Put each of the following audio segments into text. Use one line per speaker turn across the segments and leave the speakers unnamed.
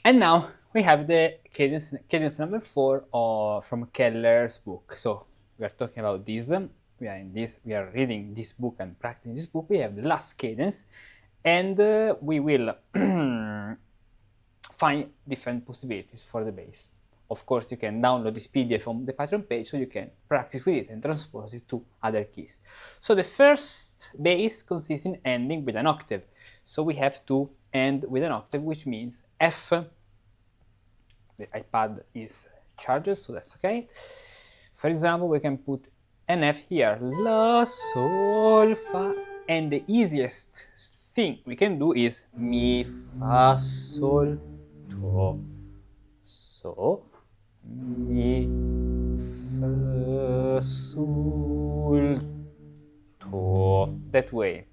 And now we have the cadence number 4 from Keller's book. So we are talking about this. We are reading this book and practicing this book. We have the last cadence, and we will find different possibilities for the bass. Of course, you can download this PDF from the Patreon page so you can practice with it and transpose it to other keys. So the first bass consists in ending with an octave. So we have to end with an octave, which means F. The iPad is charged, so that's okay. For example, we can put an F here, La, Sol, Fa, and the easiest thing we can do is Mi, Fa, Sol, Do. So, Mi, Fa, Sol, Do. That way.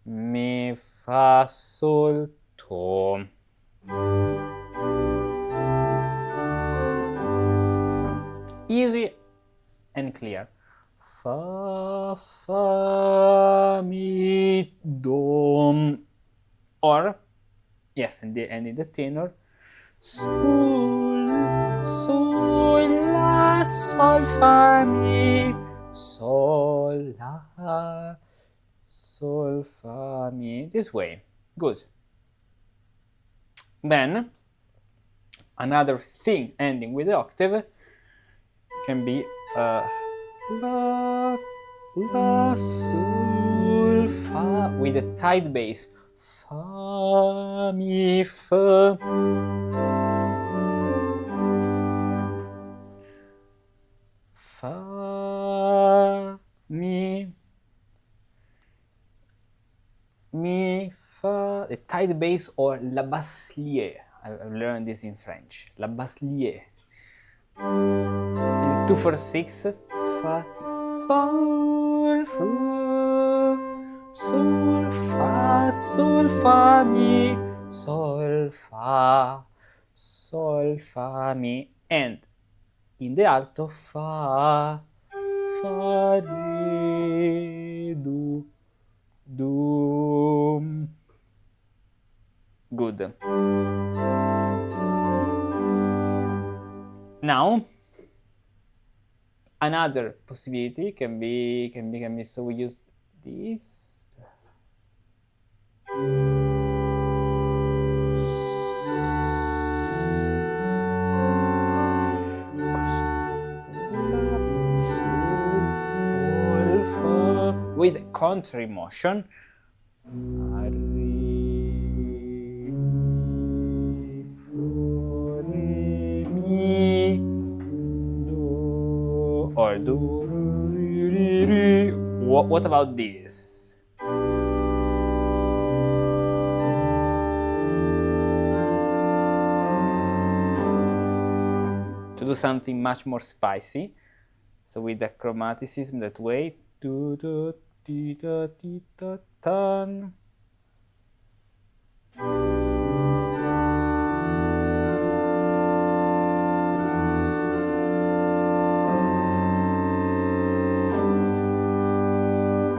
Mi, Fa, Sol, Do. Easy and clear. Fa, Fa, Mi, Do. Or, yes, and in the tenor, Sol, Sol, La, Sol, Fa, Mi, Sol, La, Sol, Fa, Mi. This way. Good. Then, another thing ending with the octave can be La, La, Sol, Fa, with a tight bass. Fa, Mi, Fa. Fa, Mi, Mi, Fa, the tight bass, or la basse-lié. I've learned this in French. La basse-lié. 2 4 6, Fa, Sol, Fa, Sol, Fa, Sol, Fa, Mi, Sol, Fa, Sol, Fa, Mi, and in the alto, Fa, Fa, Re, Do, Do. Good. Now, another possibility can be, so we use this. With contrary motion. Or do. What about this? To do something much more spicy, so with the chromaticism that way. Do, do, di, da, di, da, tan.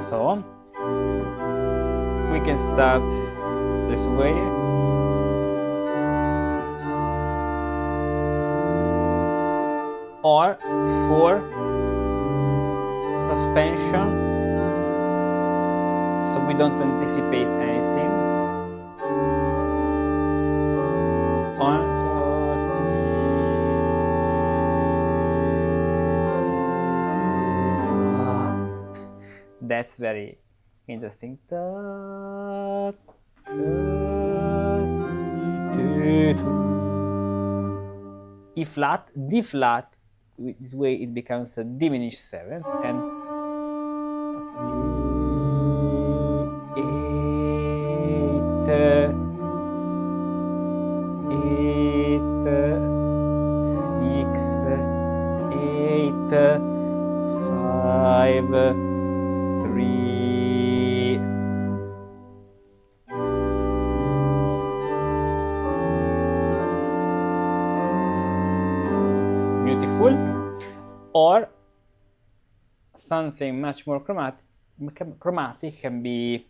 So we can start this way. Or for suspension, so we don't anticipate anything. That's very interesting. E flat, D flat, this way it becomes a diminished seventh, and 3, 8, 6, 8, 5, 3. Beautiful. Or something much more chromatic can be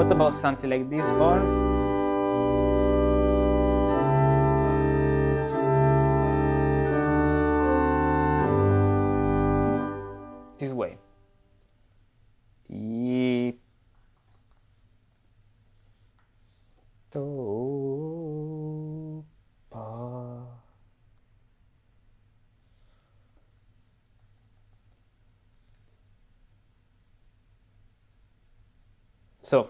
What about something like this, or this way? Ti, do, pa. So,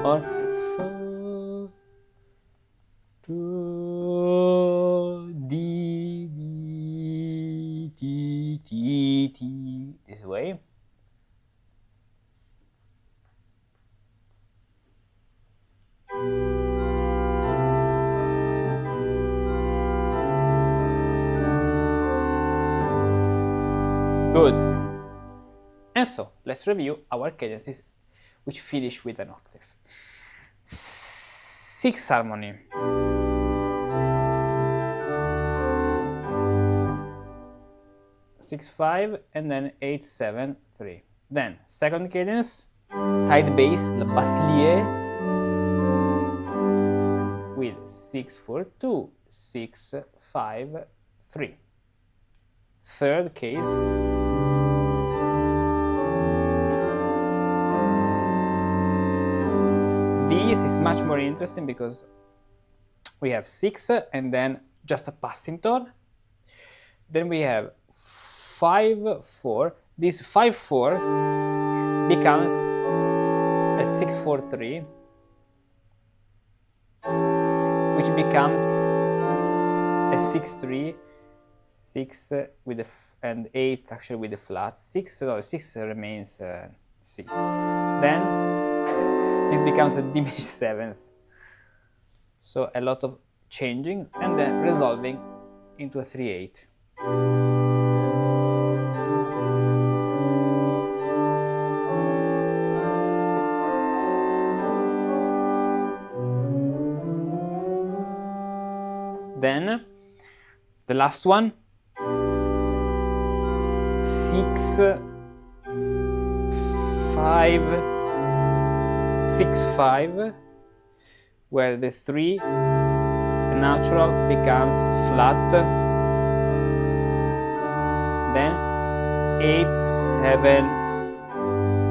or fa, do, di, ti, this way. Good. And so, let's review our cadences, which finish with an octave. 6 harmony. Six, 5, and then 8, 7, 3. Then, second cadence, tight bass, la basse with 6, 4, 2, 6, 5, 3. Third case, this is much more interesting because we have 6 and then just a passing tone. Then we have 5, 4. This 5, 4 becomes a 6, 4, 3, which becomes a 6, 3, 6 with the and 8 actually with the flat. 6, no, 6 remains C. Then this becomes a diminished 7th. So a lot of changing and then resolving into a 3/8. Then the last one, 6, 5, 6, 5, where the 3 natural becomes flat, then 8, 7,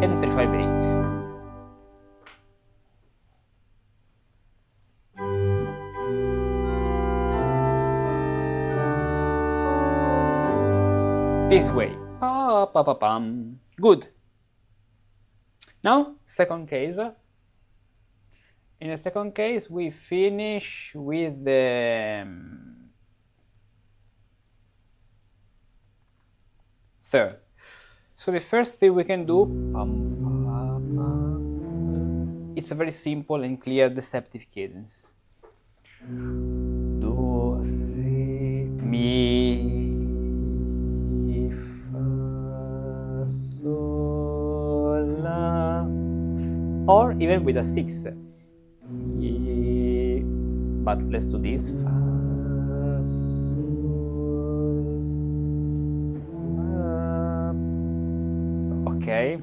and 3, 5, 8. This way. Pa, pa, pa, pam. Good. Now, second case. In the second case, we finish with the third. So the first thing we can do, it's a very simple and clear deceptive cadence. Do, re, mi, fa, sol, la, or even with a 6. But let's do this. Fa, sol, la. Okay.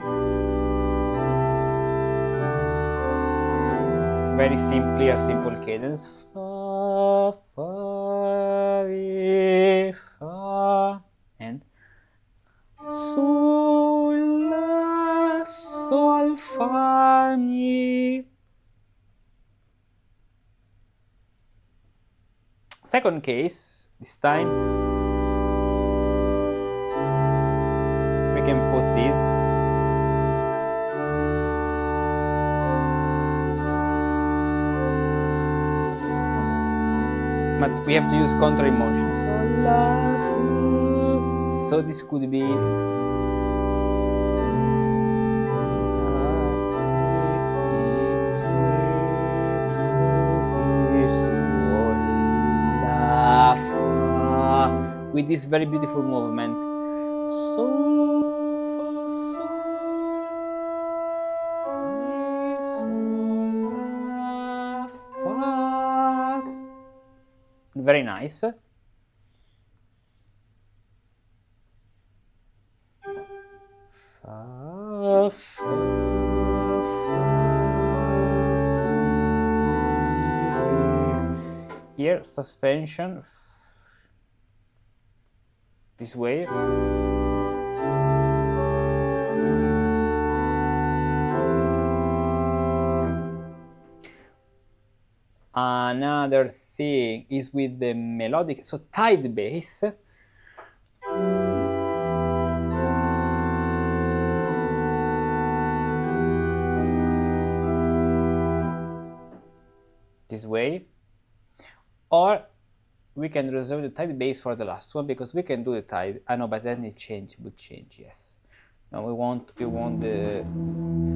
Very simple, clear, simple cadence. Fa, fa, re, fa, and sol, la, sol, fa, mi. Second case, this time we can put this. But we have to use contra emotion. So this could be with this very beautiful movement. Sol, fa, sol, mi, sol, la, fa. Very nice. Fa, fa, here suspension this way. Another thing is with the melodic, so tied bass. This way, or we can reserve the tied bass for the last one, because we can do the tied. I know, but then it would change. Yes. No, we want the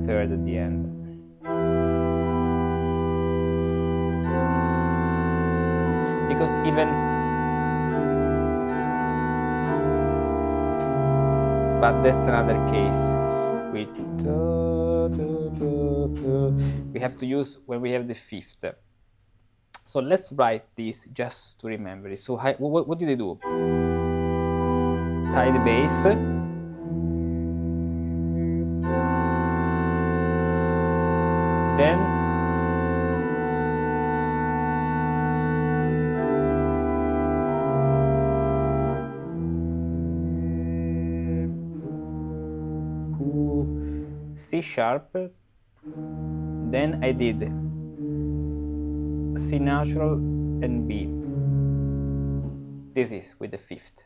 third at the end. Because even, but that's another case. We have to use when we have the fifth. So let's write this just to remember it. So what did I do? Tie the bass. Then C sharp. Then I did C natural and B. This is with the fifth.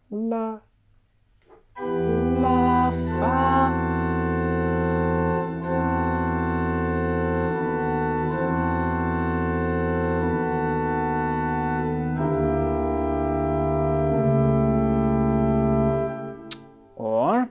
La, la, fa. Or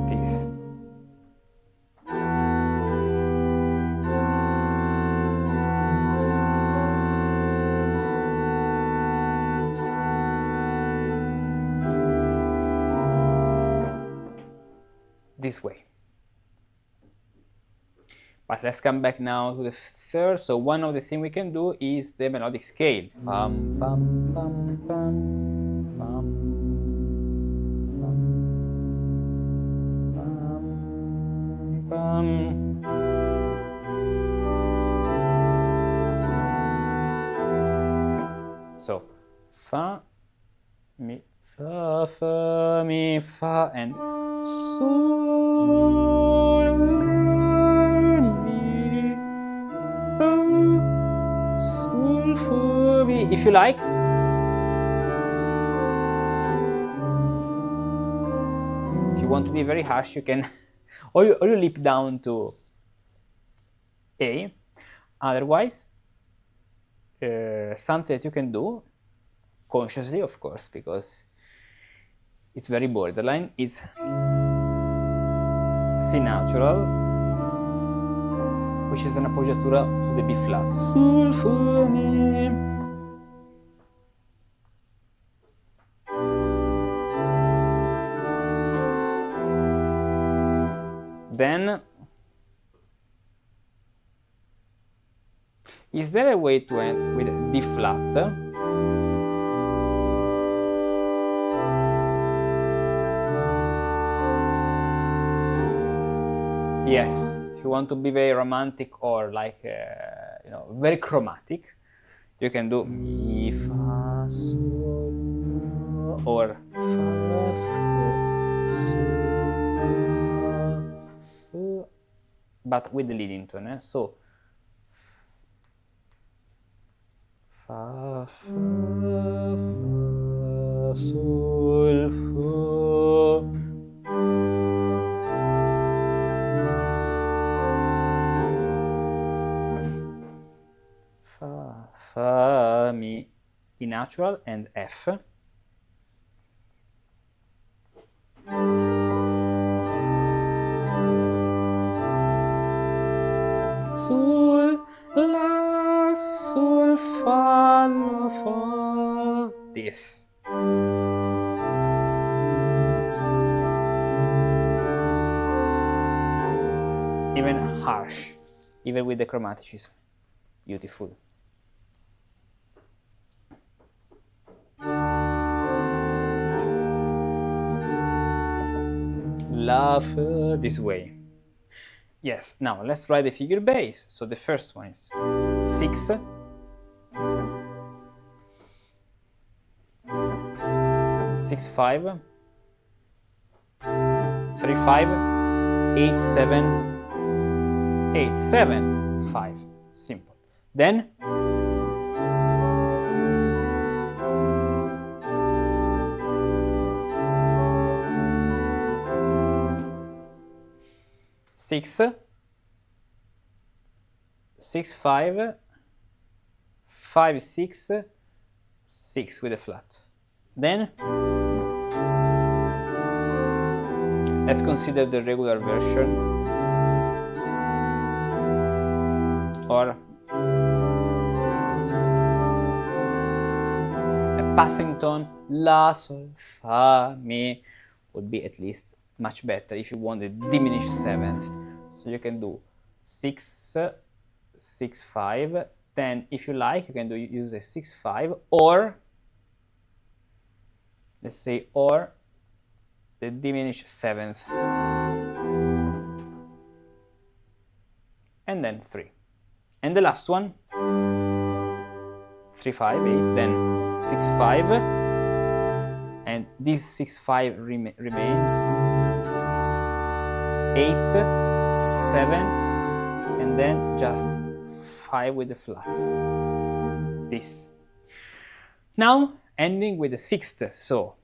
this. This way. But let's come back now to the third. So one of the things we can do is the melodic scale. Bum, bum, bum, bum, bum, bum, bum, bum. So fa, mi, fa, and sol, mi, fa, sol, fa, mi. If you like, if you want to be very harsh, you can, or you leap down to A. Otherwise, something that you can do consciously, of course, because it's very borderline, is C natural, which is an appoggiatura to the B flat. Sol, fa, mi. Then, is there a way to end with D flat? Yes, if you want to be very romantic or like, you know, very chromatic, you can do mi, fa, sol, or fa, sol, but with the leading tone. So, fa, fa, sol, fa, fa, mi, E natural, and F. Sul, la, sul, fa, la, fa. This. Even harsh, even with the chromaticism. Beautiful. Love this way. Yes, now let's write the figure bass. So the first one is 6, 6, 5, 3, 5, 8, 7, 8, 7, 5. Simple. Then six, 6, 5, 5, 6, 6 with a flat. Then let's consider the regular version, or a passing tone, la, sol, fa, mi would be at least much better if you want the diminished seventh. So you can do 6, 6, 5. Then, if you like, you can use a 6, 5, or let's say, or the diminished seventh, and then 3. And the last one, 3, 5, 8, then 6, 5, and this 6, 5 remains, 8, 7, and then just 5 with the flat. This. Now, ending with the 6th, so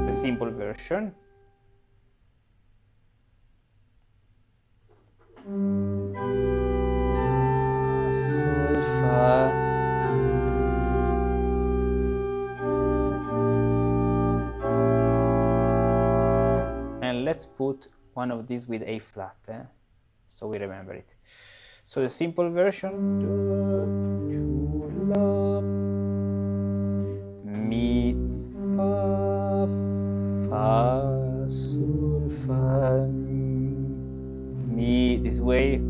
the simple version. Sol, fa. And let's put one of these with A flat, so we remember it. So the simple version, do, la, mi, fa, fa, sol, fa, mi, this way.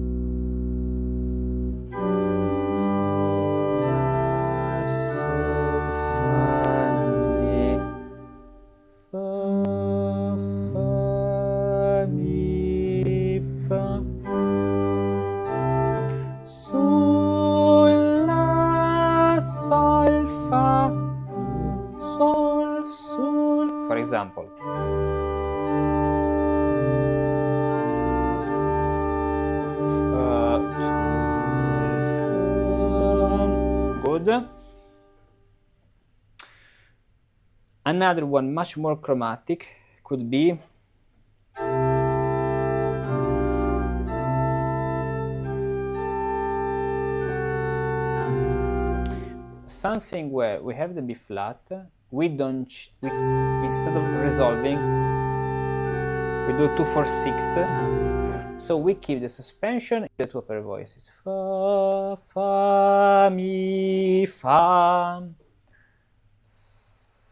Sol, fa, mi, fa, fa, mi, fa. Sol, la, sol, fa, sol, sol, for example. Good. Another one, much more chromatic, could be something where we have the B flat, we don't, instead of resolving, we do 2, 4, 6. So we keep the suspension in the two upper voices. Fa, fa, mi, fa,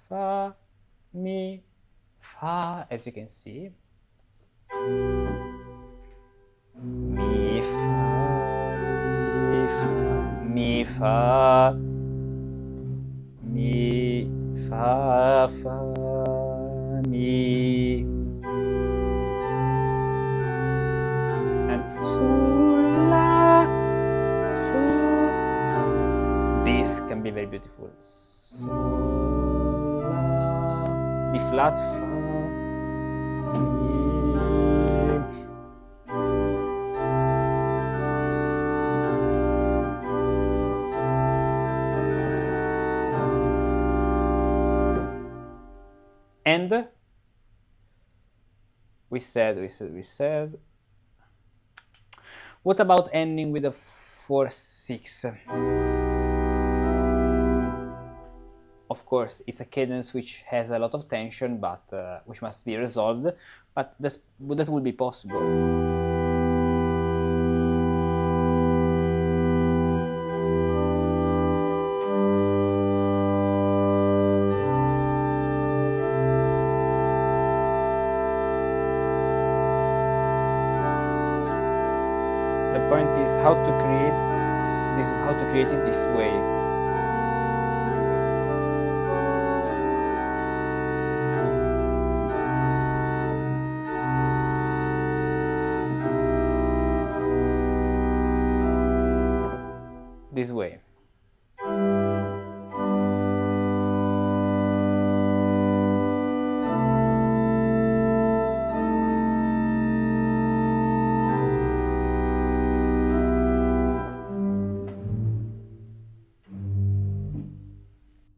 fa, mi, fa, as you can see. Mi, fa, mi, fa, mi, fa, fa, mi. Sol, la, fa. This can be very beautiful. Sol, la, D flat, fa, mi. And we said What about ending with a 4/6? Of course, it's a cadence which has a lot of tension, but which must be resolved, but that will be possible. The point is how to create it this way. This way.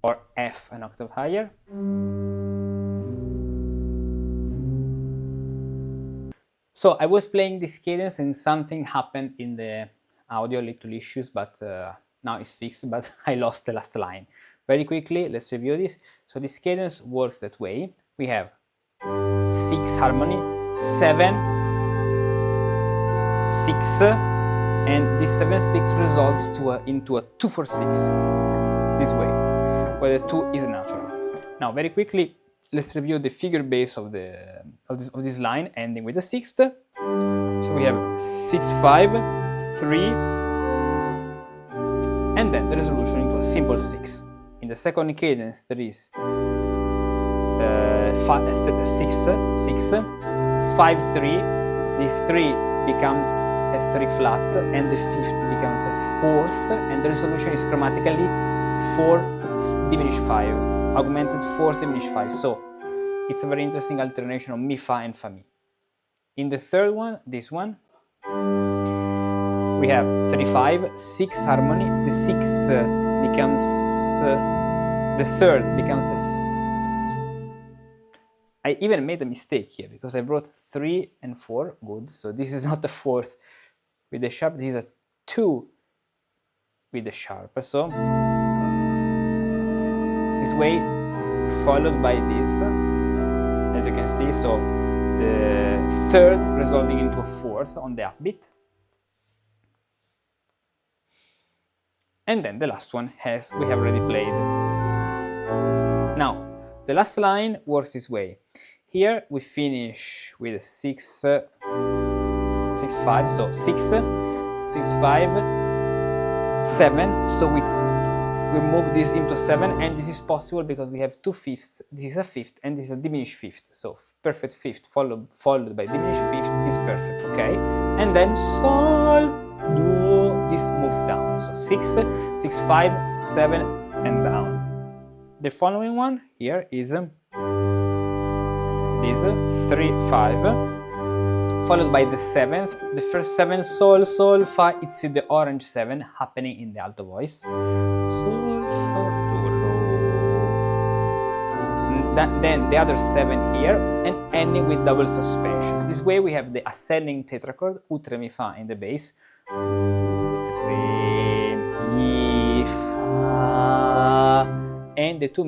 Or F an octave higher. So I was playing this cadence and something happened in the audio, little issues, but now it's fixed, but I lost the last line. Very quickly, let's review this. So this cadence works that way. We have 6 harmony, 7, 6, and this 7/6 resolves into a 2/4/6, this way, where the 2 is natural. Now, very quickly, let's review the figure base of this line, ending with the 6th. So we have 6/5, 3, and then the resolution into a simple 6. In the second cadence, there is 6, 5, 3. This 3 becomes a 3 flat, and the 5th becomes a 4th, and the resolution is chromatically 4 diminished 5, augmented 4th diminished 5. So it's a very interesting alternation of Mi, Fa, and Fa, Mi. In the third one, this one, we have 35, 6 harmony. The 6 becomes the third becomes a. I even made a mistake here because I wrote 3 and 4. Good. So this is not a 4th with the sharp. This is a 2 with the sharp. So this way, followed by this, as you can see. So the third resolving into a 4th on the upbeat. And then the last one we have already played. Now, the last line works this way. Here we finish with a 6, 6, 5, so 6, 6, 5, 7. So we move this into 7, and this is possible because we have 2 fifths. This is a 5th, and this is a diminished 5th. So perfect 5th followed by diminished 5th is perfect, okay? And then Sol, Do, this moves down. So 6, 6, 5, 7, and down. The following one here is this 3, 5, followed by the 7th. The first 7, Sol, Sol, Fa. It's the orange 7 happening in the alto voice. Sol, Fa, Do, Lo. Then the other 7 here, and ending with double suspensions. This way we have the ascending tetrachord, Ut, Re, Mi, Fa in the bass. Ut, Re, Mi, Fa. And the two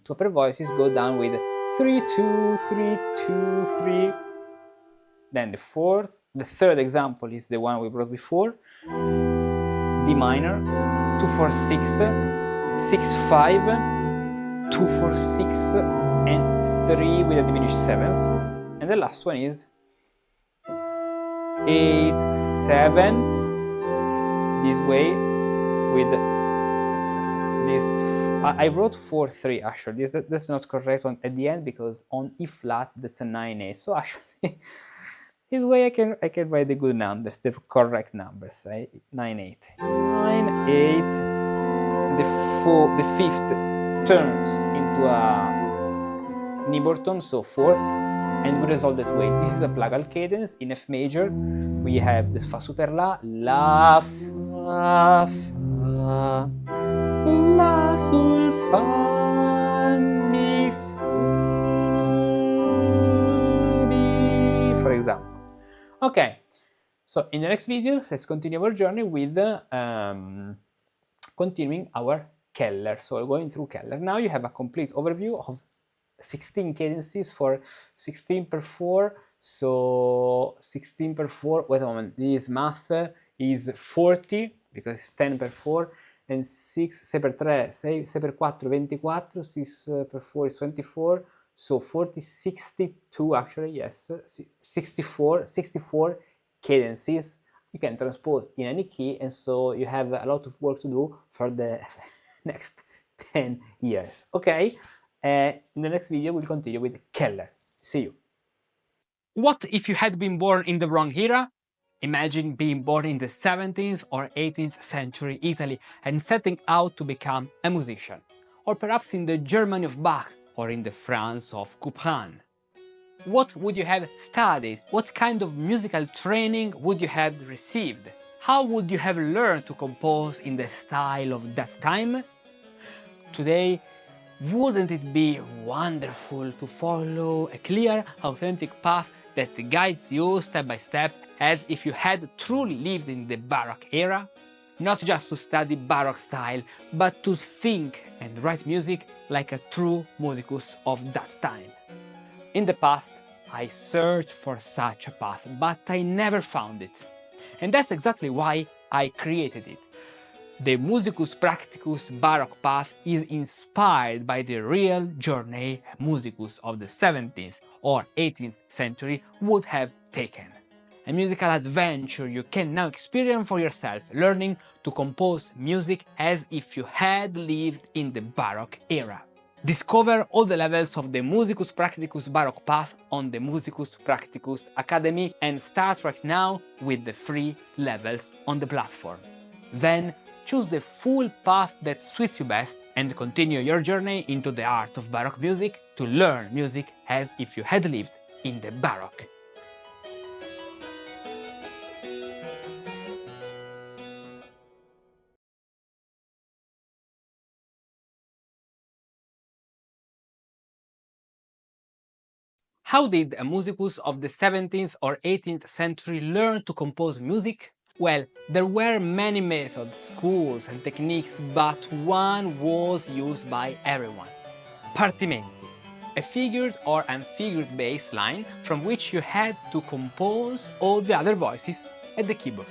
upper voices go down with 3, 2, 3, 2, 3. Then the third example is the one we brought before. D minor, 2, 4, 6, 6, 5, 2, 4, 6, and 3 with a diminished 7th. And the last one is 8, 7, this way with this. I wrote 4, 3 actually. That's not correct at the end because on E flat that's a 9, 8. So actually, this way I can write the good numbers, the correct numbers. 9, 8, 9, 8. The 5th turns into a Niborton, so 4th, and we resolve that way. This is a plagal cadence in F major. We have the Fa super La, La, Fa, Fa, La, Sol, Fa, Mi, Fa, Mi, for example. Okay, So in the next video, let's continue our journey with continuing our Keller. So we're going through Keller. Now you have a complete overview of 16 cadences for 16 per 4. So 16 per 4, wait a moment, this math is 40 because it's 10 per 4 and 6 per 3, 6 per 4, 24, 6 per 4 is 24, so 40, 62 actually, yes, 64 cadences you can transpose in any key, and so you have a lot of work to do for the next 10 years, okay? In the next video we'll continue with Keller. See you. What if you had been born in the wrong era? Imagine being born in the 17th or 18th century Italy and setting out to become a musician. Or perhaps in the Germany of Bach or in the France of Couperin. What would you have studied? What kind of musical training would you have received? How would you have learned to compose in the style of that time? Today, wouldn't it be wonderful to follow a clear, authentic path that guides you step by step as if you had truly lived in the Baroque era? Not just to study Baroque style, but to think and write music like a true musicus of that time. In the past, I searched for such a path, but I never found it. And that's exactly why I created it. The Musicus Practicus Baroque Path is inspired by the real journey musicus of the 17th or 18th century would have taken. A musical adventure you can now experience for yourself, learning to compose music as if you had lived in the Baroque era. Discover all the levels of the Musicus Practicus Baroque Path on the Musicus Practicus Academy and start right now with the free levels on the platform. Then choose the full path that suits you best and continue your journey into the art of Baroque music to learn music as if you had lived in the Baroque. How did a musicus of the 17th or 18th century learn to compose music? Well, there were many methods, schools and techniques, but one was used by everyone. Partimenti, a figured or unfigured bass line from which you had to compose all the other voices at the keyboard.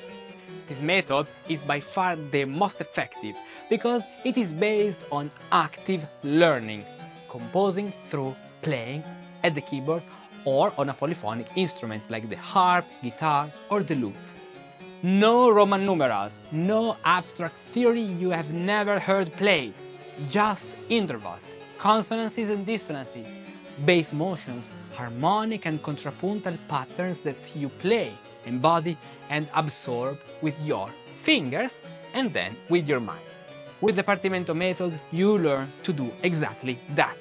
This method is by far the most effective because it is based on active learning, composing through playing at the keyboard or on a polyphonic instruments like the harp, guitar or the lute. No Roman numerals, no abstract theory you have never heard played, just intervals, consonances and dissonances, bass motions, harmonic and contrapuntal patterns that you play, embody and absorb with your fingers and then with your mind. With the partimento method, you learn to do exactly that.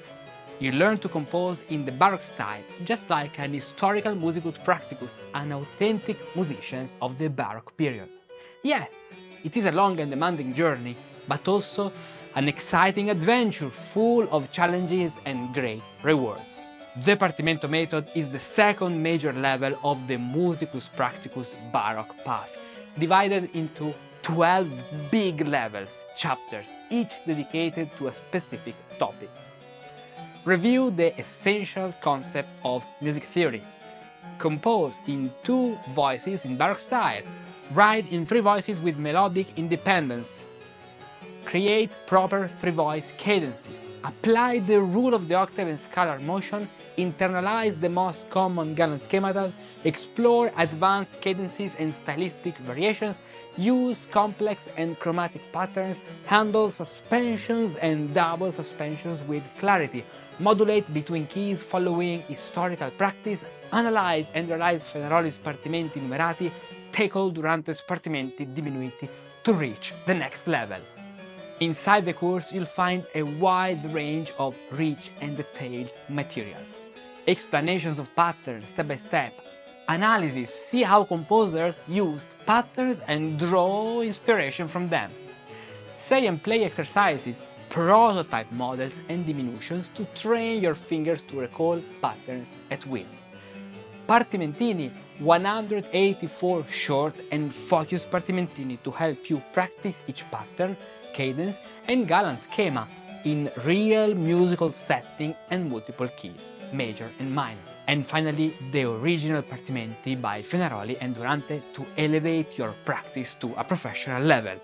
You learn to compose in the Baroque style, just like an historical musicus practicus, an authentic musicians of the Baroque period. Yes, it is a long and demanding journey, but also an exciting adventure full of challenges and great rewards. The partimento method is the second major level of the Musicus Practicus Baroque Path, divided into 12 big levels, chapters, each dedicated to a specific topic. Review the essential concept of music theory. Compose in 2 voices in Baroque style. Write in 3 voices with melodic independence. Create proper 3-voice cadences. Apply the rule of the octave and scalar motion. Internalize the most common Galant schemata. Explore advanced cadences and stylistic variations. Use complex and chromatic patterns. Handle suspensions and double suspensions with clarity. Modulate between keys following historical practice. Analyze and realize Fenaroli's partimenti numerati. Tackle Durante's partimenti diminuiti to reach the next level. Inside the course, you'll find a wide range of rich and detailed materials. Explanations of patterns step by step. Analysis, see how composers used patterns and draw inspiration from them. Say and play exercises, prototype models and diminutions to train your fingers to recall patterns at will. Partimentini, 184 short and focused partimentini to help you practice each pattern, cadence and galant schema in real musical setting and multiple keys, major and minor. And finally, the original partimenti by Fenaroli and Durante to elevate your practice to a professional level.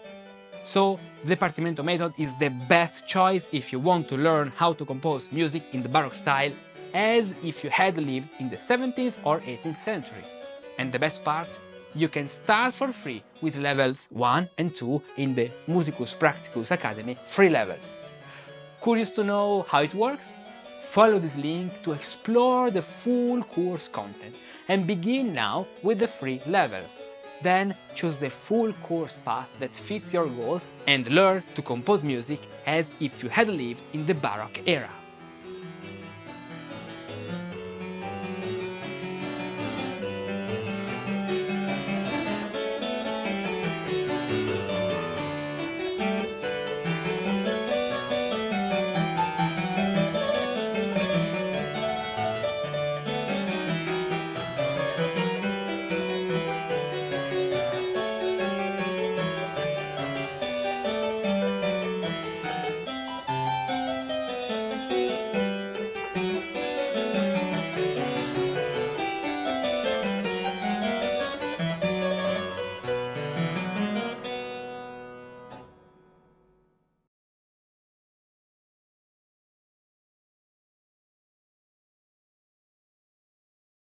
So, the partimento method is the best choice if you want to learn how to compose music in the Baroque style as if you had lived in the 17th or 18th century. And the best part? You can start for free with levels 1 and 2 in the Musicus Practicus Academy free levels. Curious to know how it works? Follow this link to explore the full course content and begin now with the free levels. Then choose the full course path that fits your goals and learn to compose music as if you had lived in the Baroque era.